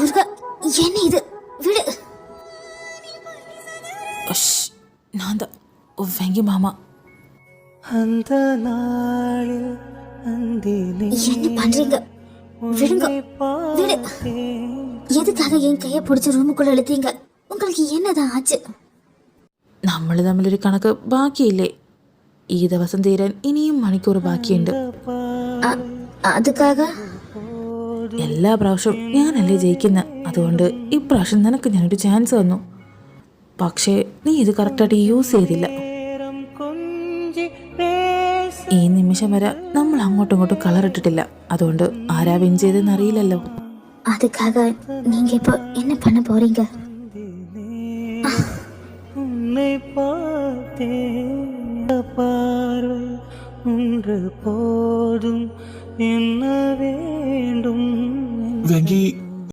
முருகா, என்ன இது? விடு. நான் தான் வெங்கி மாமா. அந்த நாளில் என்ன பண்றீங்க? விடுங்க, விடு. எதுக்காக என் கையை பிடிச்ச ரூமுக்குள்ள இழுத்தீங்க? உங்களுக்கு என்னதான் ஆச்சு? നമ്മൾ തമ്മിലൊരു കണക്ക് ബാക്കിയില്ലേ? ഈ ദിവസം തീരാൻ ഇനിയും മണിക്കൂർ ബാക്കിയുണ്ട്. അതുക്കാക എല്ലാ പ്രാവശ്യവും ഞാനല്ലേ ജയിക്കുന്ന, അതുകൊണ്ട് ഇപ്രാവശ്യം നിനക്ക് ഞാനൊരു ചാൻസ് തന്നു. പക്ഷേ നീ ഇത് കറക്റ്റായിട്ട് യൂസ് ചെയ്തില്ല. ഈ നിമിഷം വരെ നമ്മൾ അങ്ങോട്ടും ഇങ്ങോട്ടും കളറിട്ടിട്ടില്ല, അതുകൊണ്ട് ആരാ വിൻ ചെയ്തെന്ന് അറിയില്ലല്ലോ. அதுக்காக நீங்க இப்போ என்ன பண்ண போறீங்க? வெங்கி,